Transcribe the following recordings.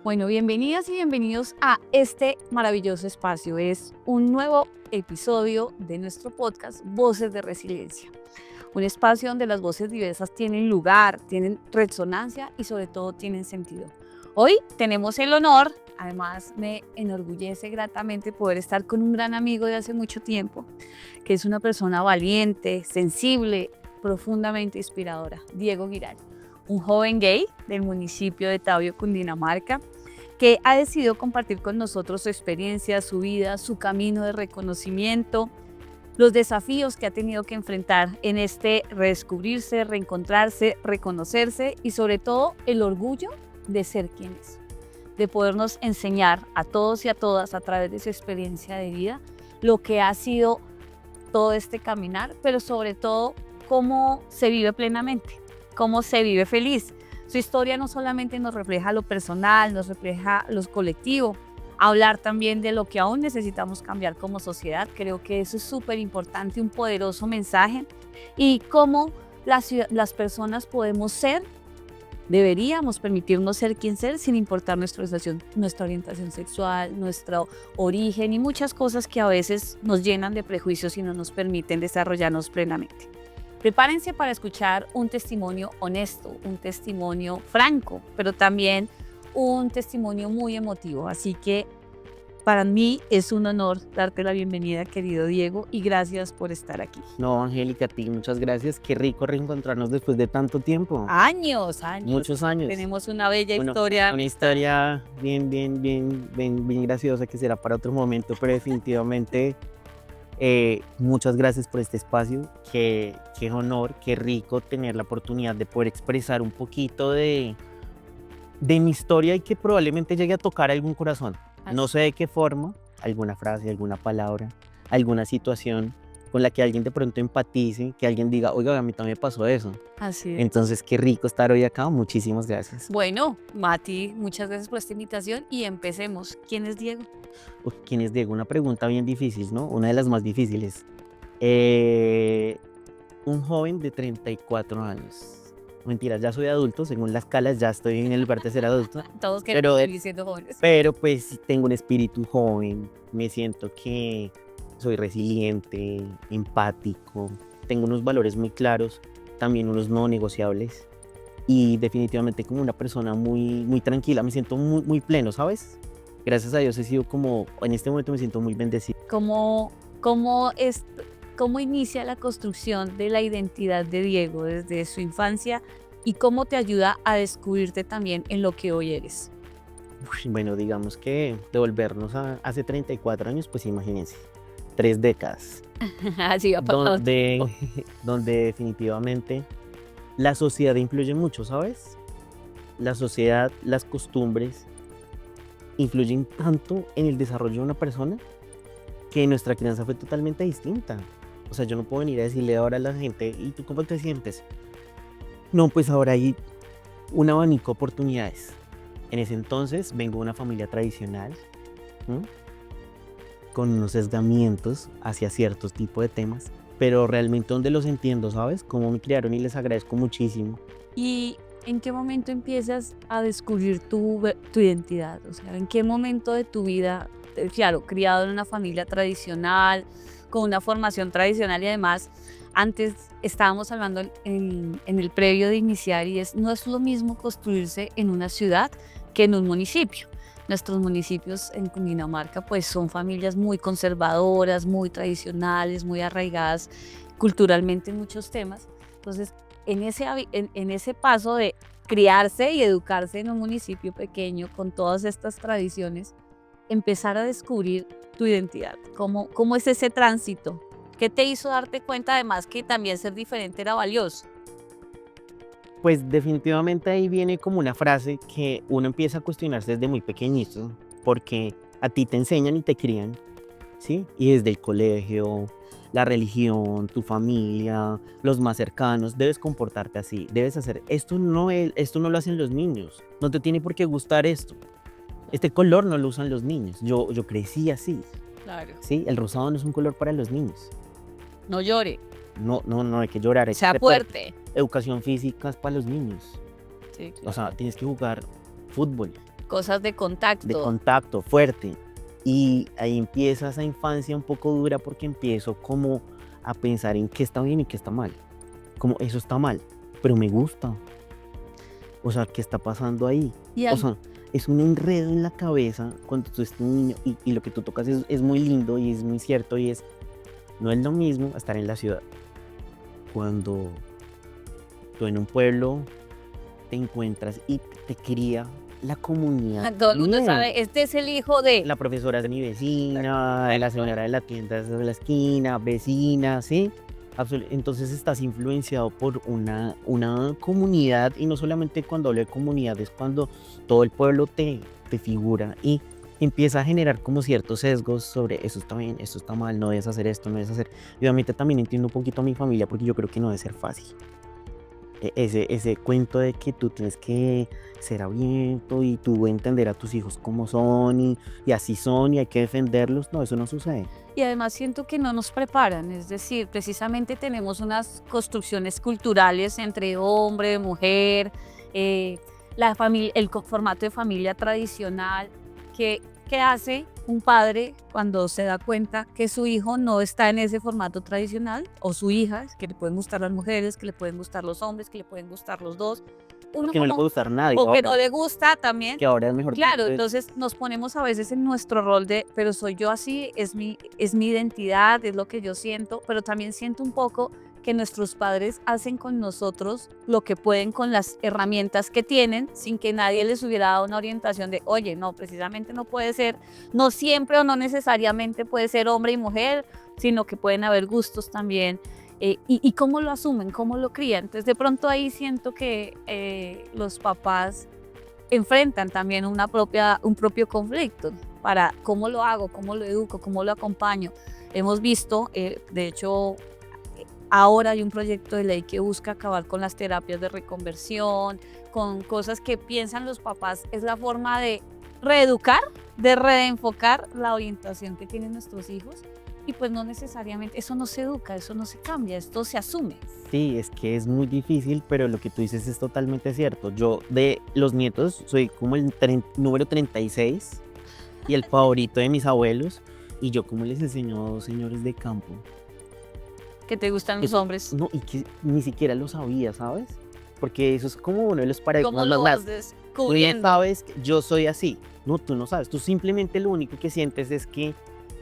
Bueno, bienvenidas y bienvenidos a este maravilloso espacio. Es un nuevo episodio de nuestro podcast Voces de Resiliencia. Un espacio donde las voces diversas tienen lugar, tienen resonancia y sobre todo tienen sentido. Hoy tenemos el honor, además me enorgullece gratamente poder estar con un gran amigo de hace mucho tiempo, que es una persona valiente, sensible, profundamente inspiradora, Diego Giral. Un joven gay del municipio de Tabio, Cundinamarca, que ha decidido compartir con nosotros su experiencia, su vida, su camino de reconocimiento, los desafíos que ha tenido que enfrentar en este redescubrirse, reencontrarse, reconocerse y sobre todo el orgullo de ser quien es, de podernos enseñar a todos y a todas a través de su experiencia de vida lo que ha sido todo este caminar, pero sobre todo cómo se vive plenamente, cómo se vive feliz. Su historia no solamente nos refleja lo personal, nos refleja lo colectivo, hablar también de lo que aún necesitamos cambiar como sociedad. Creo que eso es súper importante, un poderoso mensaje, y cómo las personas podemos ser, deberíamos permitirnos ser quien ser sin importar nuestra orientación sexual, nuestro origen y muchas cosas que a veces nos llenan de prejuicios y no nos permiten desarrollarnos plenamente. Prepárense para escuchar un testimonio honesto, un testimonio franco, pero también un testimonio muy emotivo. Así que para mí es un honor darte la bienvenida, querido Diego, y gracias por estar aquí. No, Angélica, a ti muchas gracias. Qué rico reencontrarnos después de tanto tiempo. Años. Muchos años. Tenemos una bella historia. Una historia bien graciosa que será para otro momento, pero definitivamente muchas gracias por este espacio. Qué honor, qué rico tener la oportunidad de poder expresar un poquito de mi historia y que probablemente llegue a tocar algún corazón. No sé de qué forma, alguna frase, alguna palabra, alguna situación con la que alguien de pronto empatice, que alguien diga, oiga, a mí también me pasó eso. Así es. Entonces, qué rico estar hoy acá. Muchísimas gracias. Bueno, Mati, muchas gracias por esta invitación y empecemos. ¿Quién es Diego? ¿Quién es Diego? Una pregunta bien difícil, ¿no? Una de las más difíciles. Un joven de 34 años. Mentiras, ya soy adulto, según las escalas ya estoy en el lugar de ser adulto. Todos queremos seguir siendo jóvenes. Pero pues tengo un espíritu joven, me siento que soy resiliente, empático, tengo unos valores muy claros, también unos no negociables y definitivamente como una persona muy tranquila, me siento muy pleno, ¿sabes? Gracias a Dios he sido en este momento me siento muy bendecido. ¿Cómo inicia la construcción de la identidad de Diego desde su infancia y cómo te ayuda a descubrirte también en lo que hoy eres? Bueno, digamos que devolvernos a hace 34 años, pues imagínense, 3 décadas. Así va pasando. Donde definitivamente la sociedad influye mucho, ¿sabes? La sociedad, las costumbres influyen tanto en el desarrollo de una persona que nuestra crianza fue totalmente distinta. O sea, yo no puedo venir a decirle ahora a la gente, ¿y tú cómo te sientes? No, pues ahora hay un abanico de oportunidades. En ese entonces vengo de una familia tradicional, ¿sí? Con unos sesgamientos hacia ciertos tipos de temas, pero realmente donde los entiendo, ¿sabes? Cómo me criaron y les agradezco muchísimo. ¿Y en qué momento empiezas a descubrir tu identidad? O sea, ¿en qué momento de tu vida, claro, criado en una familia tradicional, con una formación tradicional y además, antes estábamos hablando en el previo de iniciar y no es lo mismo construirse en una ciudad que en un municipio. Nuestros municipios en Cundinamarca pues son familias muy conservadoras, muy tradicionales, muy arraigadas culturalmente en muchos temas. Entonces, en ese paso de criarse y educarse en un municipio pequeño con todas estas tradiciones, empezar a descubrir tu identidad. ¿Cómo es ese tránsito? ¿Qué te hizo darte cuenta además que también ser diferente era valioso? Pues definitivamente ahí viene como una frase que uno empieza a cuestionarse desde muy pequeñito, porque a ti te enseñan y te crían, ¿sí? Y desde el colegio, la religión, tu familia, los más cercanos, debes comportarte así, debes hacer esto. Esto no lo hacen los niños, no te tiene por qué gustar esto. Este color no lo usan los niños. Yo crecí así. Claro. Sí, el rosado no es un color para los niños. No llore. No hay que llorar. Sea fuerte. Educación física es para los niños. Sí, claro. O sea, tienes que jugar fútbol, cosas de de contacto. contacto fuerte. Y ahí empieza esa infancia un poco dura porque empiezo como a pensar en qué está bien y qué está mal. Como eso está mal, pero me gusta. O sea, ¿qué está pasando ahí? Y O al- sea, es un enredo en la cabeza cuando tú estás un niño y lo que tú tocas es muy lindo y es muy cierto y es, no es lo mismo estar en la ciudad. Cuando tú en un pueblo te encuentras y te cría la comunidad. todo el mundo bien. sabe, este es el hijo de... La profesora es mi vecina, la señora de la tienda es de la esquina, vecina, ¿sí? Entonces estás influenciado por una comunidad y no solamente cuando hablo de comunidad, es cuando todo el pueblo te figura y empieza a generar como ciertos sesgos sobre eso está bien, esto está mal, no debes hacer esto, no debes hacer. Y obviamente también entiendo un poquito a mi familia porque yo creo que no debe ser fácil. Ese cuento de que tú tienes que ser abierto y tú entender a tus hijos cómo son y así son y hay que defenderlos, no, eso no sucede. Y además siento que no nos preparan, es decir, precisamente tenemos unas construcciones culturales entre hombre, mujer, la familia, formato de familia tradicional, que hace un padre cuando se da cuenta que su hijo no está en ese formato tradicional, o su hija, que le pueden gustar las mujeres, que le pueden gustar los hombres, que le pueden gustar los dos. Uno Que no le como, puede gustar a nadie, o que ahora, no le gusta también. que ahora es mejor Claro, dicho, entonces nos ponemos a veces en nuestro rol de, pero soy yo así, es mi identidad, es lo que yo siento, pero también siento un poco que nuestros padres hacen con nosotros lo que pueden con las herramientas que tienen, sin que nadie les hubiera dado una orientación de, oye, no, precisamente no puede ser, no siempre o no necesariamente puede ser hombre y mujer, sino que pueden haber gustos también. Y cómo lo asumen, cómo lo crían. Entonces de pronto ahí siento que los papás enfrentan también un propio conflicto para cómo lo hago, cómo lo educo, cómo lo acompaño. Hemos visto, de hecho, ahora hay un proyecto de ley que busca acabar con las terapias de reconversión, con cosas que piensan los papás, es la forma de reeducar, de reenfocar la orientación que tienen nuestros hijos. Y pues no necesariamente, eso no se educa, eso no se cambia, esto se asume. sí, es que es muy difícil, pero lo que tú dices es totalmente cierto. Yo de los nietos soy como el número 36 y el favorito de mis abuelos y yo como les enseño a dos señores de campo. Que te gustan los Eso- hombres. No, y que ni siquiera lo sabía, ¿sabes? Porque eso es como uno de los ¿Cómo paradigmas lo más. vas Tú bien descubriendo? sabes que yo soy así. No, tú no sabes. Tú simplemente lo único que sientes es que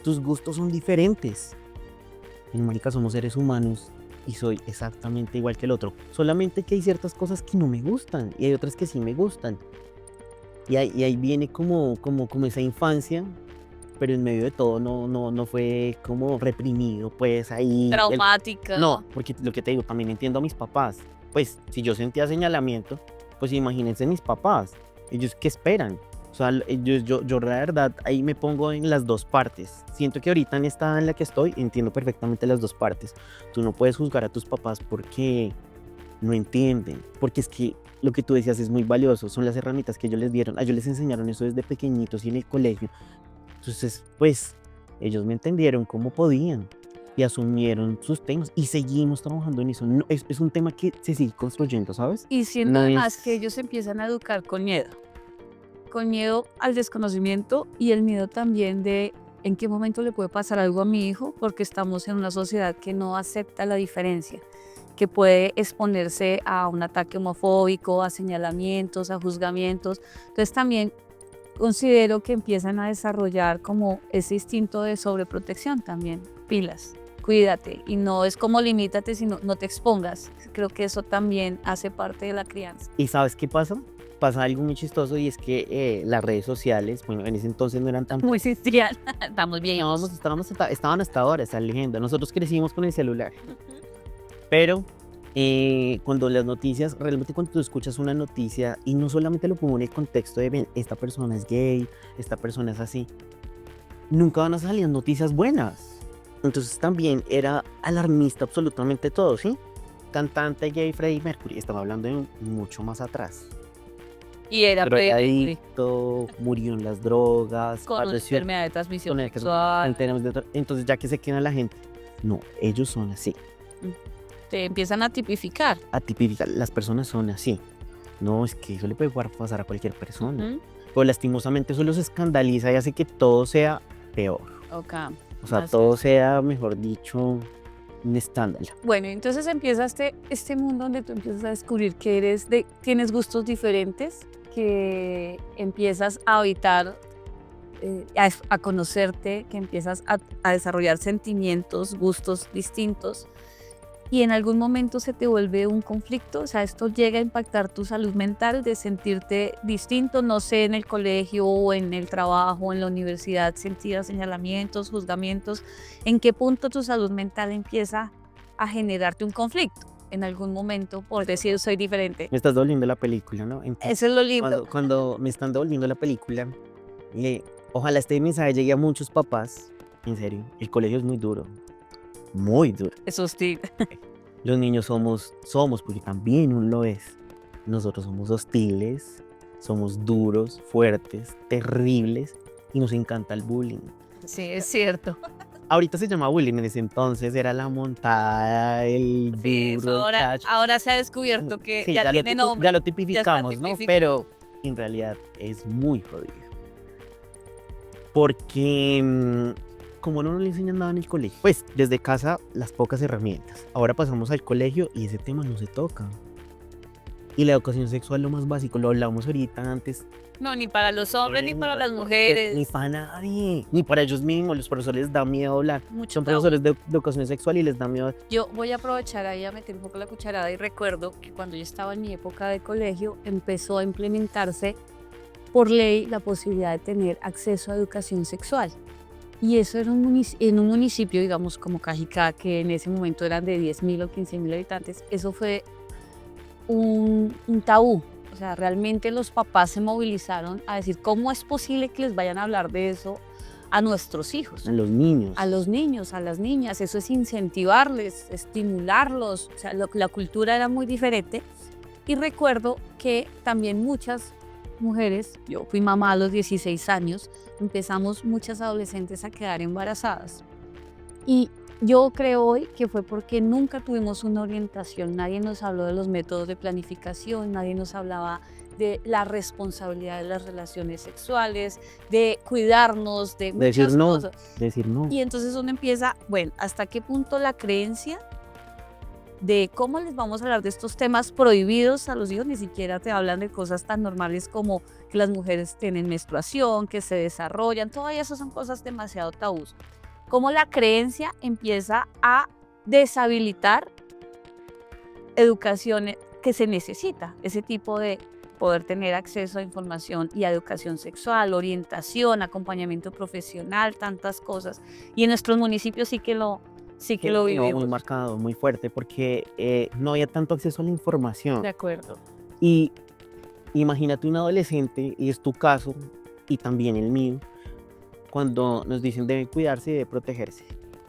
tus gustos son diferentes. En marica somos seres humanos y soy exactamente igual que el otro. Solamente que hay ciertas cosas que no me gustan y hay otras que sí me gustan. Y ahí viene como esa infancia, pero en medio de todo no fue como reprimido, pues ahí. Traumática. No, porque lo que te digo, también entiendo a mis papás. Pues si yo sentía señalamiento, pues imagínense mis papás. Ellos qué esperan. O sea, yo la verdad ahí me pongo en las dos partes. Siento que ahorita en esta edad en la que estoy, entiendo perfectamente las dos partes. Tú no puedes juzgar a tus papás porque no entienden. Porque es que lo que tú decías es muy valioso. Son las herramientas que ellos les dieron. A ellos les enseñaron eso desde pequeñitos y en el colegio. Entonces, pues, ellos me entendieron cómo podían y asumieron sus temas y seguimos trabajando en eso. No, es un tema que se sigue construyendo, ¿sabes? Y siento No además es- que ellos empiezan a educar con miedo al desconocimiento y el miedo también de en qué momento le puede pasar algo a mi hijo, porque estamos en una sociedad que no acepta la diferencia, que puede exponerse a un ataque homofóbico, a señalamientos, a juzgamientos. Entonces también considero que empiezan a desarrollar como ese instinto de sobreprotección también, pilas. Cuídate, y no es como limítate, sino no te expongas. Creo que eso también hace parte de la crianza. ¿Y sabes qué pasa? Pasa algo muy chistoso y es que las redes sociales, bueno, en ese entonces no eran tan... Muy social, estamos bien. Estaban hasta ahora, esa leyenda. Nosotros crecimos con el celular. Pero cuando las noticias, realmente cuando tú escuchas una noticia y no solamente lo pongo en el contexto de "Ven, esta persona es gay, esta persona es así", nunca van a salir noticias buenas. Entonces también era alarmista absolutamente todo, ¿sí? Cantante gay Freddie Mercury, estaba hablando de mucho más atrás. Y era Drogadicto, murió en las drogas, con una padeció enfermedad de transmisión con sexual. entonces ya que se queda la gente, no, ellos son así. Te empiezan a tipificar. A tipificar, las personas son así. No, es que eso le puede pasar a cualquier persona. Ujú. pero lastimosamente eso los escandaliza y hace que todo sea peor. Ok. O sea, Así todo es. sea, mejor dicho, un escándalo. Bueno, entonces empieza este mundo donde tú empiezas a descubrir que tienes gustos diferentes, que empiezas a habitar, a conocerte, que empiezas a desarrollar sentimientos, gustos distintos. Y en algún momento se te vuelve un conflicto, o sea, esto llega a impactar tu salud mental de sentirte distinto, no sé, en el colegio o en el trabajo, en la universidad, sentías señalamientos, juzgamientos. ¿En qué punto tu salud mental empieza a generarte un conflicto? En algún momento, por decir, soy diferente. Me estás devolviendo la película, ¿no? Eso es lo lindo. Cuando me están devolviendo la película, ojalá este mensaje llegue a muchos papás. En serio, el colegio es muy duro, muy duro. Es hostil. Los niños somos, porque también uno lo es. Nosotros somos hostiles, somos duros, fuertes, terribles y nos encanta el bullying. Sí, es cierto. Ahorita se llama bullying, en ese entonces era la montada, el Sí, eso duro, el cacho. ahora se ha descubierto que Sí, ya lo tiene nombre. ya lo tipificamos, ¿no? tipificado. Pero en realidad es muy jodido. Porque como no nos le enseñan nada en el colegio, pues desde casa las pocas herramientas. Ahora pasamos al colegio y ese tema no se toca. Y la educación sexual, lo más básico, lo hablamos ahorita antes. No, ni para los hombres ni para las Ni mujeres. para nadie, ni para ellos mismos. Los profesores les da miedo hablar. Mucho Son tabú. profesores de educación sexual y les da miedo. Yo voy a aprovechar ahí a meter un poco la cucharada y recuerdo que cuando yo estaba en mi época de colegio empezó a implementarse por ley la posibilidad de tener acceso a educación sexual. Y eso era en un municipio, digamos, como Cajicá, que en ese momento eran de 10.000 o 15.000 habitantes. Eso fue un tabú. O sea, realmente los papás se movilizaron a decir, ¿cómo es posible que les vayan a hablar de eso a nuestros hijos? A los niños. A los niños, a las niñas. Eso es incentivarles, estimularlos. O sea, la cultura era muy diferente. Y recuerdo que también muchas mujeres, yo fui mamá a los 16 años, empezamos muchas adolescentes a quedar embarazadas. Y yo creo hoy que fue porque nunca tuvimos una orientación, nadie nos habló de los métodos de planificación, nadie nos hablaba de la responsabilidad de las relaciones sexuales, de cuidarnos, de Decir muchas no, cosas. decir no. Y entonces uno empieza, bueno, ¿hasta qué punto la creencia de cómo les vamos a hablar de estos temas prohibidos a los hijos? Ni siquiera te hablan de cosas tan normales como que las mujeres tienen menstruación, que se desarrollan, todas esas son cosas demasiado tabús. Cómo la creencia empieza a deshabilitar educación que se necesita, ese tipo de poder tener acceso a información y a educación sexual, orientación, acompañamiento profesional, tantas cosas. Y en nuestros municipios sí que lo vivimos. Muy marcado, muy fuerte, porque no había tanto acceso a la información. De acuerdo. Y imagínate un adolescente, y es tu caso, y también el mío, cuando nos dicen debe cuidarse y debe protegerse,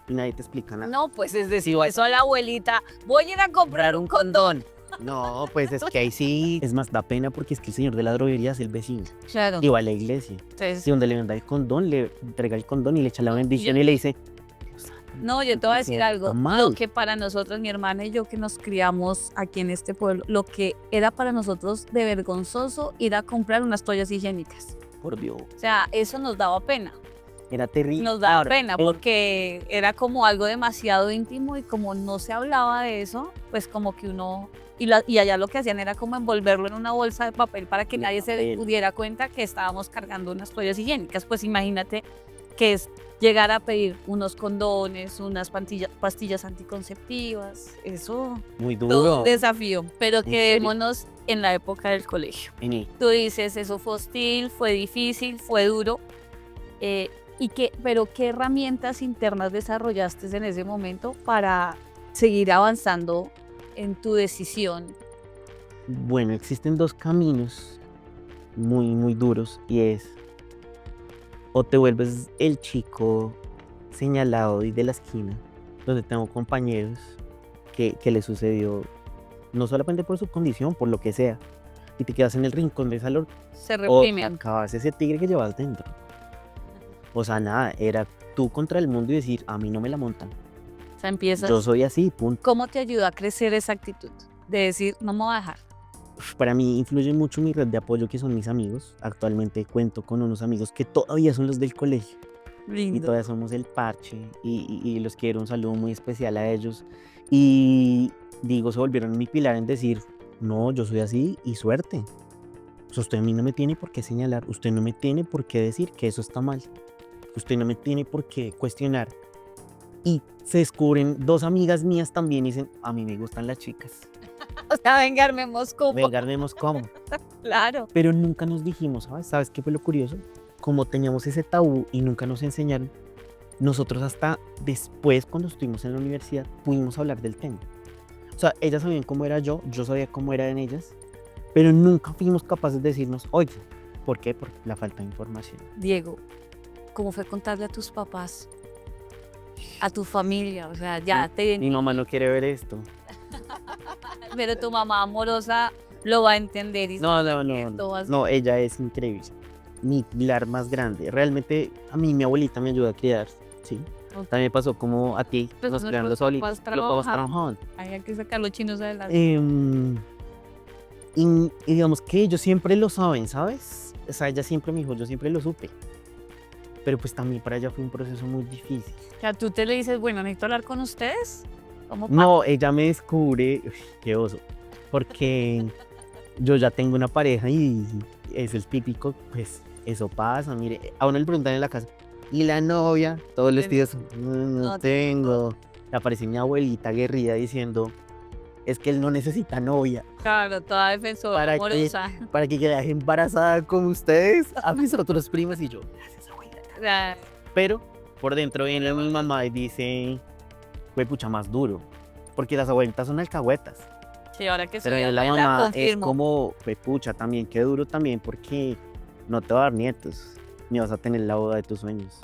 y nadie te explica nada. No, pues es decir, eso a la abuelita, voy a ir a comprar un condón. No, pues es que ahí sí, es más, da pena porque es que el señor de la droguería es el vecino, Claro. y va a la iglesia, Entonces, y donde le venda el condón, le entrega el condón y le echa la bendición y le dice, no, yo te voy a decir algo. mal. Lo que para nosotros, mi hermana y yo que nos criamos aquí en este pueblo, lo que era para nosotros de vergonzoso ir a comprar unas toallas higiénicas. por Dios, O sea, eso nos daba pena. era terrible. Nos daba Ahora, pena porque era como algo demasiado íntimo y como no se hablaba de eso, pues como que uno... Y allá lo que hacían era como envolverlo en una bolsa de papel para que De nadie se papel. diera cuenta que estábamos cargando unas toallas higiénicas. Pues imagínate que es llegar a pedir unos condones, unas pastillas anticonceptivas. Eso, muy todo duro. un desafío. Pero serio? quedémonos en la época del colegio. Tú dices, eso fue hostil, fue difícil, fue duro. Pero ¿qué herramientas internas desarrollaste en ese momento para seguir avanzando en tu decisión? Bueno, existen dos caminos muy, muy duros, y es o te vuelves el chico señalado y de la esquina, donde tengo compañeros que le sucedió, no solamente por su condición, por lo que sea, y te quedas en el rincón de salón, Se o reprimen. acabas ese tigre que llevas dentro. O sea, nada, era tú contra el mundo y decir, a mí no me la montan, O sea, empiezas. yo soy así, punto. ¿Cómo te ayudó a crecer esa actitud? De decir, no me voy a dejar. para mí influye mucho mi red de apoyo, que son mis amigos. Actualmente cuento con unos amigos que todavía son los del colegio y Lindo. todavía somos el parche y los quiero, un saludo muy especial a ellos. Y digo, se volvieron mi pilar en decir, no, yo soy así y suerte. O sea, usted a mí no me tiene por qué señalar, usted no me tiene por qué decir que eso está mal, usted no me tiene por qué cuestionar. Y se descubren dos amigas mías también y dicen, a mí me gustan las chicas, O sea, venga, armemos como. venga, vemos cómo. Claro. Pero nunca nos dijimos, ¿sabes? ¿Sabes qué fue lo curioso? Como teníamos ese tabú y nunca nos enseñaron, nosotros hasta después, cuando estuvimos en la universidad, pudimos hablar del tema. O sea, ellas sabían cómo era yo sabía cómo eran ellas, pero nunca fuimos capaces de decirnos, oye, ¿por qué? Por la falta de información. Diego, ¿cómo fue contarle a tus papás, a tu familia? O sea, ya te... Mi mamá no quiere ver esto. Pero tu mamá amorosa lo va a entender. Y No, no, ella es increíble. Mi pilar más grande. Realmente a mí mi abuelita me ayuda a criar, ¿sí? Ok. También pasó como a ti, Pues nos nuestros criaron los solitos, papás los papás trabajan. trabajaban. Hay que sacar los chinos adelante. Y digamos que ellos siempre lo saben, ¿sabes? O sea, ella siempre me dijo, yo siempre lo supe. Pero pues también para ella fue un proceso muy difícil. O sea, tú te le dices, bueno, necesito hablar con ustedes. ¿Cómo No, ella me descubre, qué oso, porque yo ya tengo una pareja y es el típico, pues eso pasa, mire, a uno le preguntan en la casa, ¿y la novia? Todos los días, no, no No tengo. Aparece mi abuelita aguerrida diciendo, es que él no necesita novia. Claro, toda defensora, ¿Para qué? amorosa. Para que quede embarazada con ustedes, a mis otros primos y yo, gracias abuela. O sea, Pero por dentro viene mi mamá y dice, fue pucha más duro, porque las abuelitas son alcahuetas. sí, ahora que Pero soy la abuela, mamá es confirmo. como, fue pucha también, qué duro también, porque no te va a dar nietos, ni vas a tener la boda de tus sueños.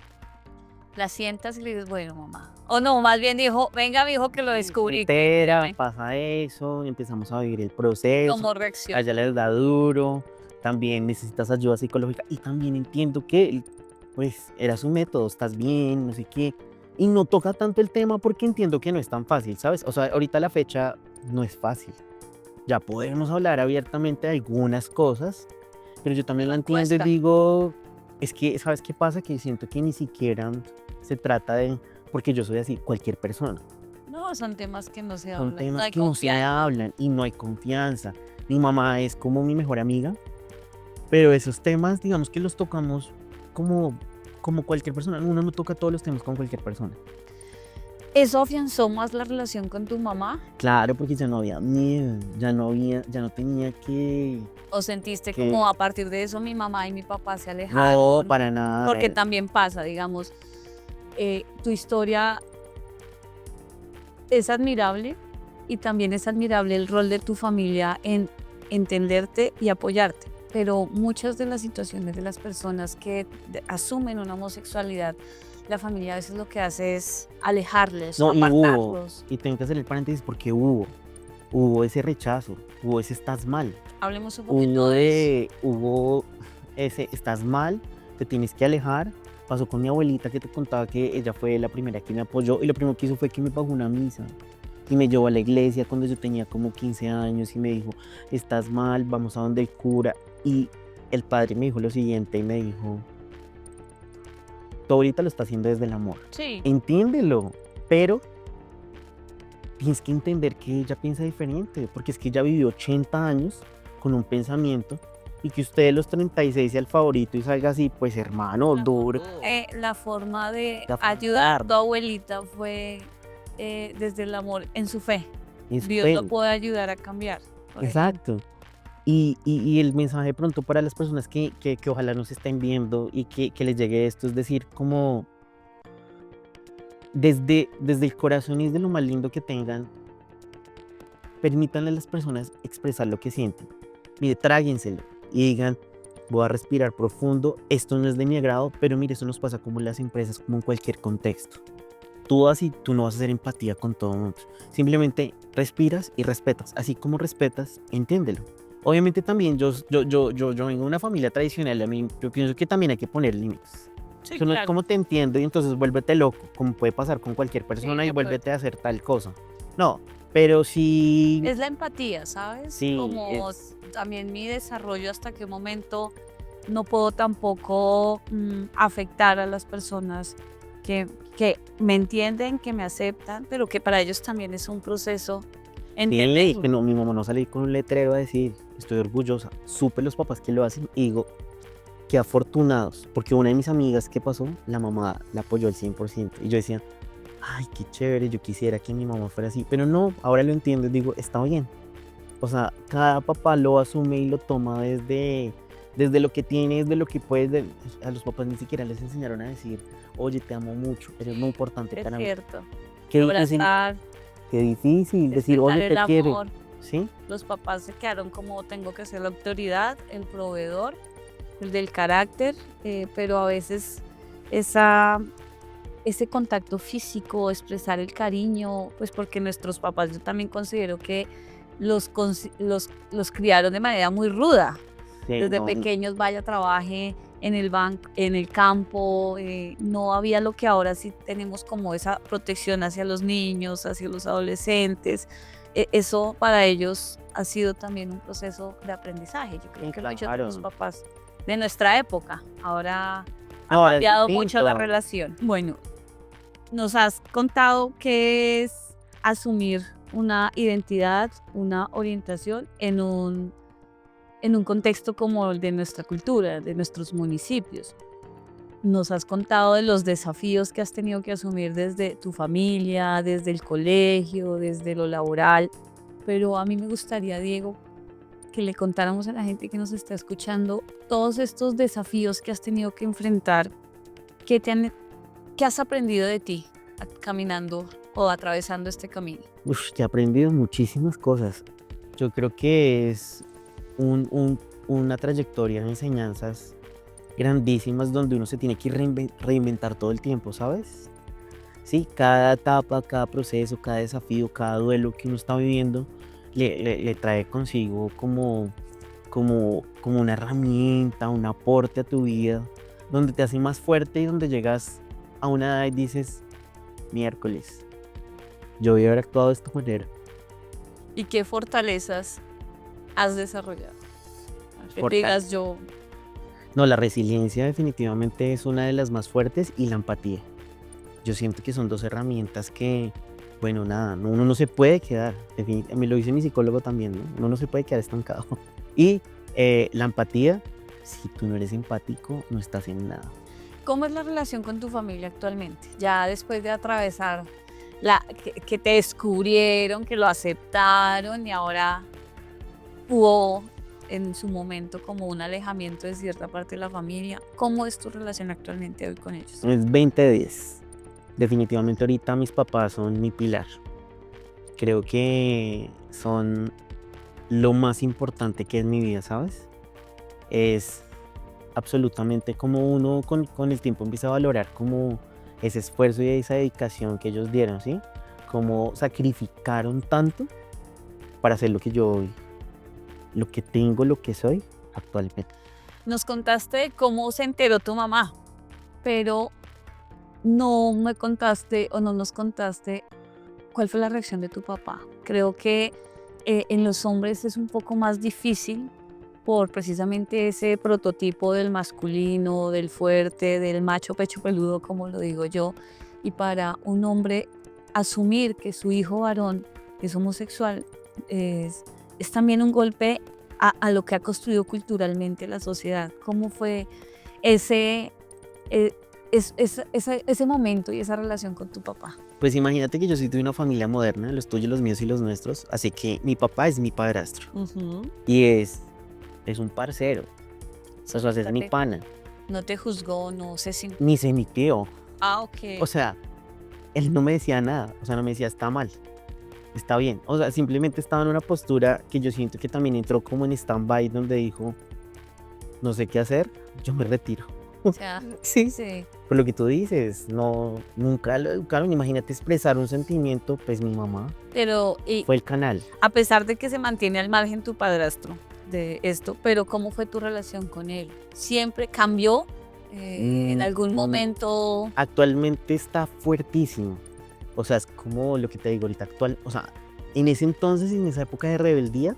La sientas y le dices, bueno, mamá. O no, más bien dijo, venga, mi hijo, que lo descubrí. Entera, pasa eso, empezamos a vivir el proceso, ¿Cómo a reacciona? ella les da duro, también necesitas ayuda psicológica y también entiendo que pues era su método, estás bien, no sé qué, y no toca tanto el tema porque entiendo que no es tan fácil, ¿sabes? O sea, ahorita la fecha no es fácil, ya podemos hablar abiertamente de algunas cosas, pero yo también la entiendo y Cuesta. digo, es que, ¿sabes qué pasa? Que siento que ni siquiera se trata de, porque yo soy así, cualquier persona. No, son temas que no se Son hablan. temas hay que no se confianza. hablan y no hay confianza. Mi mamá es como mi mejor amiga, pero esos temas, digamos que los tocamos como cualquier persona. Uno no toca todos los temas con cualquier persona. ¿Eso afianzó más la relación con tu mamá? Claro, porque ya no había miedo, ya no tenía que... ¿O sentiste Que- como a partir de eso mi mamá y mi papá se alejaron? No, para nada. Porque también pasa, digamos, tu historia es admirable y también es admirable el rol de tu familia en entenderte y apoyarte. Pero muchas de las situaciones de las personas que asumen una homosexualidad, la familia a veces lo que hace es alejarles, No, y hubo, apartarlos. y tengo que hacer el paréntesis porque hubo ese rechazo, hubo ese estás mal. Hablemos un poquito Hubo ese estás mal, te tienes que alejar. Pasó con mi abuelita que te contaba que ella fue la primera que me apoyó y lo primero que hizo fue que me pagó una misa y me llevó a la iglesia cuando yo tenía como 15 años y me dijo, estás mal, vamos a donde el cura. Y el padre me dijo lo siguiente y me dijo, tu abuelita lo está haciendo desde el amor, Sí, entiéndelo, pero tienes que entender que ella piensa diferente, porque es que ella vivió 80 años con un pensamiento y que usted de los 36 sea el favorito y salga así, pues hermano, duro. la forma de De ayudar a afrontar. tu abuelita fue desde el amor en su fe. Es Dios fe. lo puede ayudar a cambiar. por Exacto. Y el mensaje pronto para las personas que ojalá nos estén viendo y que les llegue esto, es decir, como desde el corazón y desde lo más lindo que tengan, permítanle a las personas expresar lo que sienten. Mire, tráguenselo y digan, voy a respirar profundo, esto no es de mi agrado, pero mire, eso nos pasa como en las empresas, como en cualquier contexto. Tú así, tú no vas a hacer empatía con todo el mundo. Simplemente respiras y respetas. Así como respetas, entiéndelo. Obviamente también yo vengo de una familia tradicional, a mí yo pienso que también hay que poner límites. Sí, Eso no es claro. como te entiendo y entonces vuélvete loco, como puede pasar con cualquier persona de y acuerdo. vuélvete a hacer tal cosa. No, Pero sí, Es la empatía, ¿sabes? sí, Como también mi desarrollo, hasta qué momento no puedo tampoco afectar a las personas que me entienden, que me aceptan, pero que para ellos también es un proceso sí, entender. que no, mi mamá no sale con un letrero a decir, estoy orgullosa. Supe los papás que lo hacen y digo, qué afortunados. Porque una de mis amigas, ¿qué pasó? La mamá la apoyó al 100%. Y yo decía, ay, qué chévere, yo quisiera que mi mamá fuera así. Pero no, ahora lo entiendo y digo, está bien. O sea, cada papá lo asume y lo toma desde lo que tiene, desde lo que puede. A los papás ni siquiera les enseñaron a decir, oye, te amo mucho, eres muy importante Es para mí. cierto. Qué difícil, Abrazar, qué difícil decir, despertar oye, el te quiero. amor. ¿Sí? Los papás se quedaron como tengo que ser la autoridad, el proveedor, el del carácter, pero a veces ese contacto físico, expresar el cariño, pues porque nuestros papás yo también considero que los criaron de manera muy ruda. Sí, Desde no, pequeños vaya, trabaje en el banco, en el campo, no había lo que ahora sí tenemos como esa protección hacia los niños, hacia los adolescentes. Eso para ellos ha sido también un proceso de aprendizaje. Yo creo sí, que lo han hecho claro. los papás de nuestra época. Ahora ha Ahora es cambiado mucho la distinto. relación. Bueno, nos has contado qué es asumir una identidad, una orientación en un contexto como el de nuestra cultura, de nuestros municipios. Nos has contado de los desafíos que has tenido que asumir desde tu familia, desde el colegio, desde lo laboral, pero a mí me gustaría, Diego, que le contáramos a la gente que nos está escuchando todos estos desafíos que has tenido que enfrentar, qué has aprendido de ti caminando o atravesando este camino. Uf, que he aprendido muchísimas cosas. Yo creo que es una trayectoria de enseñanzas grandísimas donde uno se tiene que reinventar todo el tiempo, ¿sabes? Sí, cada etapa, cada proceso, cada desafío, cada duelo que uno está viviendo le trae consigo como una herramienta, un aporte a tu vida, donde te hace más fuerte y donde llegas a una edad y dices, miércoles, yo voy a haber actuado de esta manera. ¿Y qué fortalezas has desarrollado? Que te Forta- digas yo, No, la resiliencia definitivamente es una de las más fuertes y la empatía. Yo siento que son dos herramientas que, bueno, nada, uno no se puede quedar, me lo dice mi psicólogo también, ¿no? Uno no se puede quedar estancado. Y la empatía, si tú no eres empático, no estás en nada. ¿cómo es la relación con tu familia actualmente? Ya después de atravesar que te descubrieron, que lo aceptaron y ahora hubo en su momento como un alejamiento de cierta parte de la familia. ¿Cómo es tu relación actualmente hoy con ellos? Es 20-10. Definitivamente ahorita mis papás son mi pilar. Creo que son lo más importante que es mi vida, ¿sabes? Es absolutamente como uno con el tiempo empieza a valorar como ese esfuerzo y esa dedicación que ellos dieron, ¿sí? Como sacrificaron tanto para hacer lo que yo hoy, lo que tengo, lo que soy actualmente. Nos contaste cómo se enteró tu mamá, pero no me contaste o no nos contaste cuál fue la reacción de tu papá. Creo que en los hombres es un poco más difícil por precisamente ese prototipo del masculino, del fuerte, del macho pecho peludo, como lo digo yo. Y para un hombre asumir que su hijo varón es homosexual es también un golpe a lo que ha construido culturalmente la sociedad. ¿Cómo fue ese, ese momento y esa relación con tu papá? Pues imagínate que yo soy de una familia moderna, los tuyos, los míos y los nuestros, así que mi papá es mi padrastro y es un parcero, o sea, es mi pana, No te juzgó, no se sintió. ni se mi tío, Ah, ok. o sea, él no me decía nada, o sea, no me decía está mal, está bien, o sea, simplemente estaba en una postura que yo siento que también entró como en stand-by donde dijo, no sé qué hacer, yo me retiro. O sea, Sí, sí. por lo que tú dices, no, nunca lo educaron, imagínate expresar un sentimiento, pues mi mamá Pero, y fue el canal. a pesar de que se mantiene al margen tu padrastro de esto, pero ¿cómo fue tu relación con él? ¿Siempre cambió? ¿En algún momento? Actualmente está fuertísimo, o sea, es como lo que te digo ahorita, o sea, en ese entonces, en esa época de rebeldía,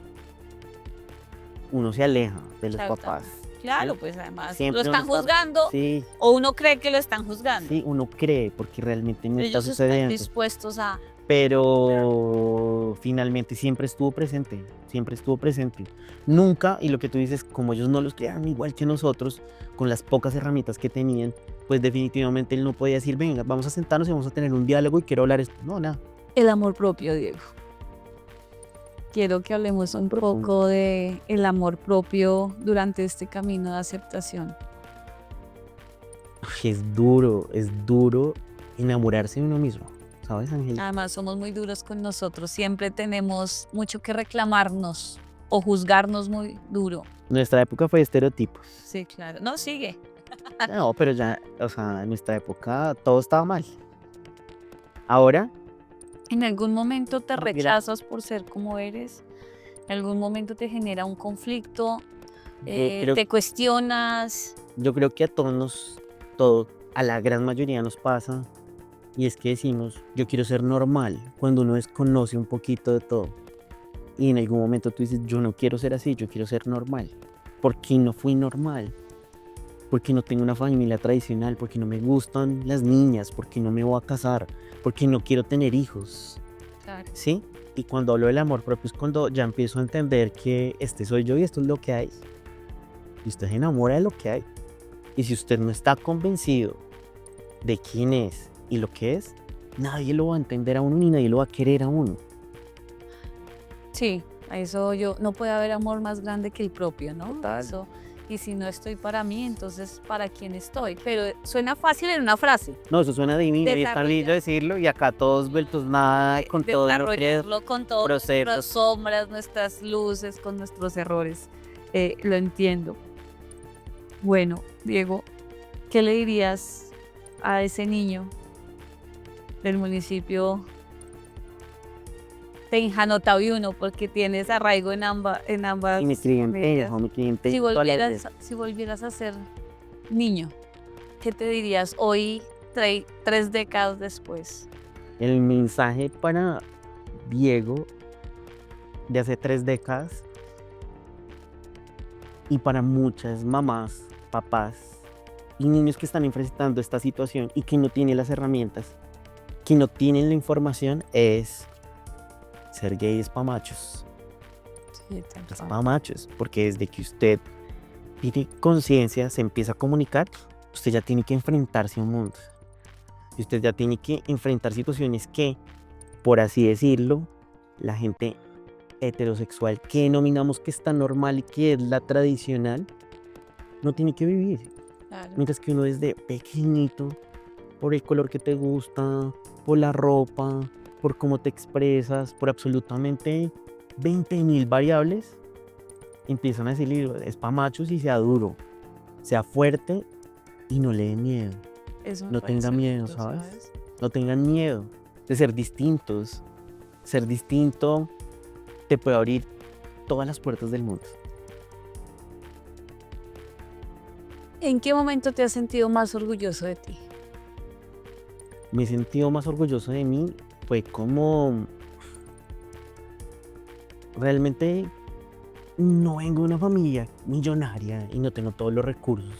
uno se aleja de los Claro, papás. Claro, ¿sí? pues además Siempre lo uno están está- juzgando Sí, o uno cree que lo están juzgando. sí, uno cree porque realmente no está Ellos están sucediendo. dispuestos a... Pero finalmente siempre estuvo presente, siempre estuvo presente. Nunca, y lo que tú dices, como ellos no los crearon igual que nosotros, con las pocas herramientas que tenían, pues definitivamente él no podía decir, venga, vamos a sentarnos y vamos a tener un diálogo y quiero hablar esto. No, nada. El amor propio, Diego. Quiero que hablemos un poco de el amor propio durante este camino de aceptación. Es duro enamorarse de uno mismo, ¿sabes, Ángel? Además, somos muy duros con nosotros. Siempre tenemos mucho que reclamarnos o juzgarnos muy duro. Nuestra época fue de estereotipos. Sí, claro. No, sigue. No, pero ya, o sea, en nuestra época todo estaba mal. Ahora, ¿En algún momento te No, mira. rechazas por ser como eres? ¿En algún momento te genera un conflicto? ¿Te cuestionas? yo creo que a todo, a la gran mayoría nos pasa, y es que decimos, yo quiero ser normal, cuando uno desconoce un poquito de todo. Y en algún momento tú dices, yo no quiero ser así, yo quiero ser normal. ¿Por qué no fui normal? Porque no tengo una familia tradicional, porque no me gustan las niñas, porque no me voy a casar, porque no quiero tener hijos, Claro. ¿sí? Y cuando hablo del amor propio es cuando ya empiezo a entender que este soy yo y esto es lo que hay. Y usted se enamora de lo que hay. Y si usted no está convencido de quién es y lo que es, nadie lo va a entender a uno ni nadie lo va a querer a uno. Sí, a eso yo, no puede haber amor más grande que el propio, ¿no? Total. Eso, y si no estoy para mí, entonces ¿para quién estoy? Pero suena fácil en una frase. No, eso suena divino y está lindo decirlo, y acá todos vueltos nada con todo lo que Desarrollarlo con todas procesos. nuestras sombras, nuestras luces, con nuestros errores. Lo entiendo. Bueno, Diego, ¿qué le dirías a ese niño del municipio de Injanotaviuno? Porque tienes arraigo en ambas. Y mi cliente, medidas. mi cliente. Si todas las volvieras, veces. si volvieras a ser niño, ¿qué te dirías hoy, 3 décadas después? El mensaje para Diego de hace 3 décadas y para muchas mamás, papás y niños que están enfrentando esta situación y que no tienen las herramientas, que no tienen la información, es ser gay es pa' machos. Sí, Es pa' machos, porque desde que usted tiene conciencia, se empieza a comunicar, usted ya tiene que enfrentarse a un mundo. Y usted ya tiene que enfrentar situaciones que, por así decirlo, la gente heterosexual que denominamos que está normal y que es la tradicional, no tiene que vivir. Claro. Mientras que uno desde pequeñito, por el color que te gusta, por la ropa, por cómo te expresas, por absolutamente 20.000 variables, empiezan a decirle, es pa' machos y sea duro, sea fuerte y no le dé miedo. Eso me No parece tenga miedo, lindo, ¿sabes? No tengan miedo de ser distintos. Ser distinto te puede abrir todas las puertas del mundo. ¿En qué momento te has sentido más orgulloso de ti? Me he sentido más orgulloso de mí, fue como realmente no vengo de una familia millonaria y no tengo todos los recursos.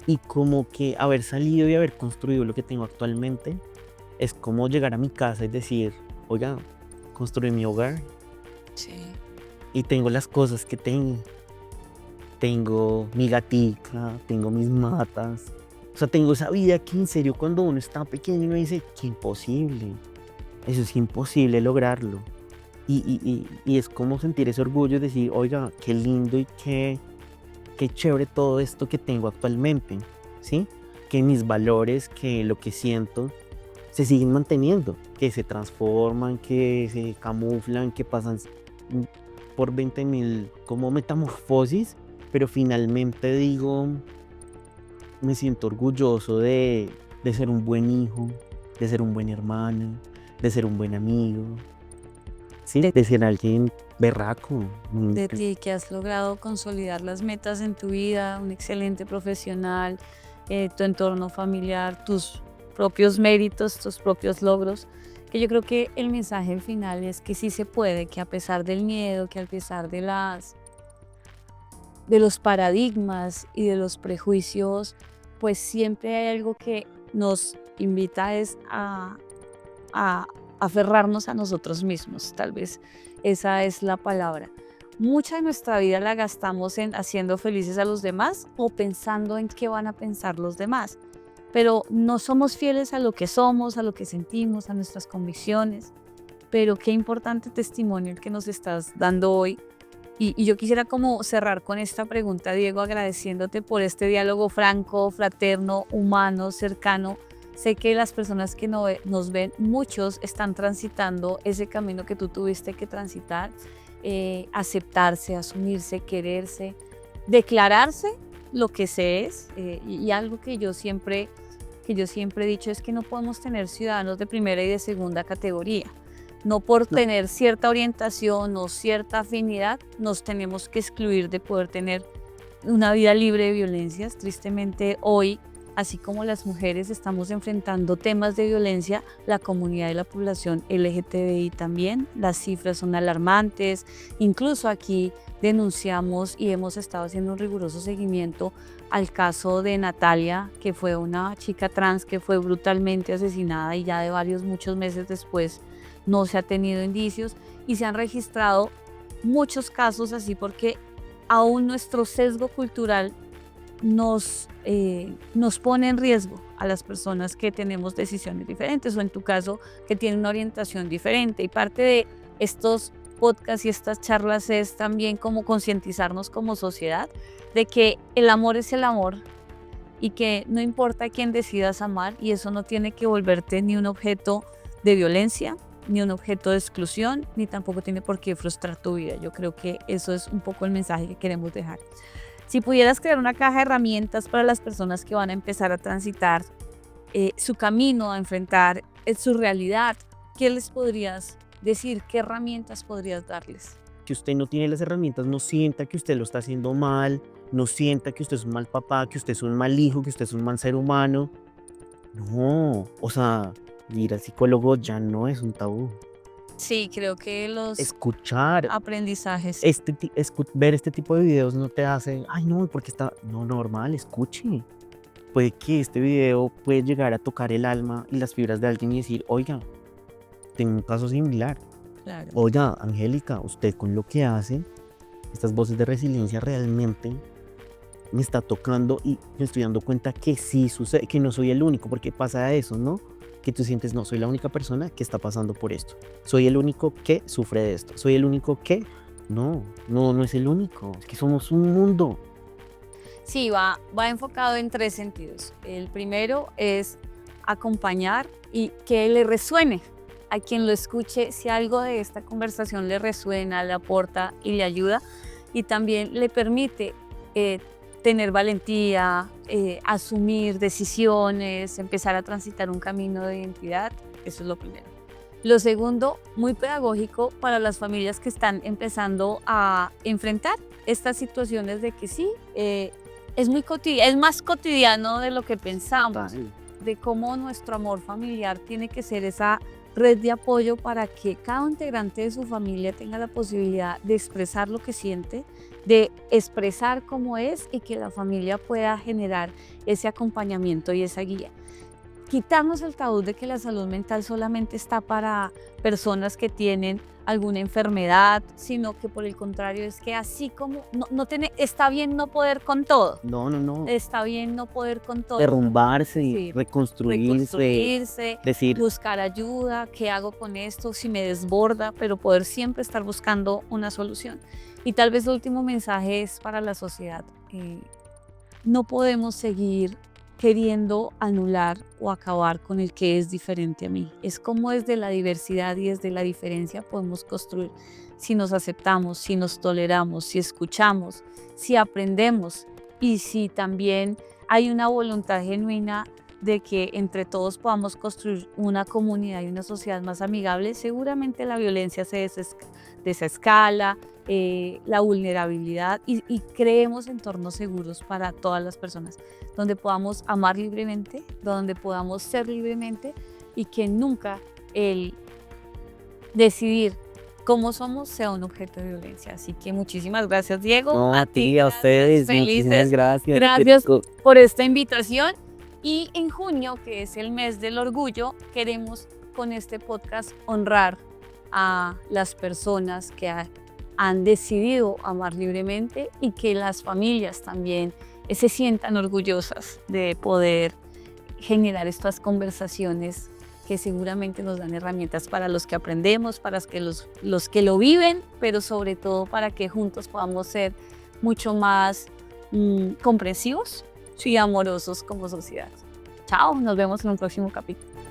Y como que haber salido y haber construido lo que tengo actualmente es como llegar a mi casa y decir, oiga, construí mi hogar Sí. y tengo las cosas que tengo. Tengo mi gatica, tengo mis matas. O sea, tengo esa vida que en serio cuando uno está pequeño uno dice, qué imposible. Eso es imposible lograrlo. Y es como sentir ese orgullo de decir, oiga, qué lindo y qué chévere todo esto que tengo actualmente, ¿sí? Que mis valores, que lo que siento, se siguen manteniendo, que se transforman, que se camuflan, que pasan por 20.000 como metamorfosis, pero finalmente digo, me siento orgulloso de ser un buen hijo, de ser un buen hermano, de ser un buen amigo, ¿sí? De ser alguien berraco. De ti, que has logrado consolidar las metas en tu vida, un excelente profesional, tu entorno familiar, tus propios méritos, tus propios logros. que yo creo que el mensaje final es que sí se puede, que a pesar del miedo, que a pesar de los paradigmas y de los prejuicios, pues siempre hay algo que nos invita es a aferrarnos a nosotros mismos, tal vez esa es la palabra. Mucha de nuestra vida la gastamos en haciendo felices a los demás o pensando en qué van a pensar los demás, pero no somos fieles a lo que somos, a lo que sentimos, a nuestras convicciones. Pero qué importante testimonio el que nos estás dando hoy. Y yo quisiera como cerrar con esta pregunta, Diego, agradeciéndote por este diálogo franco, fraterno, humano, cercano. Sé que las personas que nos ven, muchos están transitando ese camino que tú tuviste que transitar, aceptarse, asumirse, quererse, declararse lo que se es. Y algo que yo siempre he dicho es que no podemos tener ciudadanos de primera y de segunda categoría. No por No. tener cierta orientación o cierta afinidad nos tenemos que excluir de poder tener una vida libre de violencias. Tristemente hoy, así como las mujeres estamos enfrentando temas de violencia, la comunidad y la población LGTBI también. Las cifras son alarmantes. Incluso aquí denunciamos y hemos estado haciendo un riguroso seguimiento al caso de Natalia, que fue una chica trans que fue brutalmente asesinada y ya de muchos meses después no se ha tenido indicios y se han registrado muchos casos así porque aún nuestro sesgo cultural nos pone en riesgo a las personas que tenemos decisiones diferentes o en tu caso que tienen una orientación diferente. Y parte de estos podcasts y estas charlas es también como concientizarnos como sociedad de que el amor es el amor y que no importa a quién decidas amar y eso no tiene que volverte ni un objeto de violencia, ni un objeto de exclusión, ni tampoco tiene por qué frustrar tu vida. Yo creo que eso es un poco el mensaje que queremos dejar. Si pudieras crear una caja de herramientas para las personas que van a empezar a transitar su camino, a enfrentar su realidad, ¿qué les podrías decir? ¿Qué herramientas podrías darles? Que usted no tiene las herramientas, no sienta que usted lo está haciendo mal, no sienta que usted es un mal papá, que usted es un mal hijo, que usted es un mal ser humano. No, o sea, ir al psicólogo ya no es un tabú. Sí, creo que los Escuchar, aprendizajes. ver este tipo de videos no te hace, ay no, porque está, no, normal, escuche. Puede que este video puede llegar a tocar el alma y las fibras de alguien y decir, oiga, tengo un caso similar. Claro. Oiga, Angélica, usted con lo que hace, estas voces de resiliencia realmente me está tocando y me estoy dando cuenta que sí sucede, que no soy el único, porque pasa eso, ¿no? Que tú sientes, no, soy la única persona que está pasando por esto. Soy el único que sufre de esto. Soy el único que... No, no es el único. Es que somos un mundo. Sí, va enfocado en tres sentidos. El primero es acompañar y que le resuene a quien lo escuche, si algo de esta conversación le resuena, le aporta y le ayuda, y también le permite tener valentía, asumir decisiones, empezar a transitar un camino de identidad. Eso es lo primero. Lo segundo, muy pedagógico para las familias que están empezando a enfrentar estas situaciones de que sí, es más cotidiano de lo que pensamos, de cómo nuestro amor familiar tiene que ser esa red de apoyo para que cada integrante de su familia tenga la posibilidad de expresar lo que siente, de expresar cómo es y que la familia pueda generar ese acompañamiento y esa guía. Quitarnos el tabú de que la salud mental solamente está para personas que tienen alguna enfermedad, sino que por el contrario es que así como está bien no poder con todo. No. Está bien no poder con todo. Derrumbarse, Sí, reconstruirse, decir, buscar ayuda, ¿qué hago con esto? Si me desborda, pero poder siempre estar buscando una solución. Y tal vez el último mensaje es para la sociedad. No podemos seguir queriendo anular o acabar con el que es diferente a mí. Es como desde la diversidad y desde la diferencia podemos construir. Si nos aceptamos, si nos toleramos, si escuchamos, si aprendemos y si también hay una voluntad genuina de que entre todos podamos construir una comunidad y una sociedad más amigable, seguramente la violencia se desescala, la vulnerabilidad y creemos entornos seguros para todas las personas, donde podamos amar libremente, donde podamos ser libremente y que nunca el decidir cómo somos sea un objeto de violencia. Así que muchísimas gracias, Diego. No, a ti, a gracias, ustedes, muchísimas felices. gracias. Gracias por esta invitación. Y en junio, que es el mes del orgullo, queremos con este podcast honrar a las personas que han decidido amar libremente y que las familias también se sientan orgullosas de poder generar estas conversaciones que seguramente nos dan herramientas para los que aprendemos, para los que lo viven, pero sobre todo para que juntos podamos ser mucho más comprensivos y amorosos como sociedad. Chao, nos vemos en un próximo capítulo.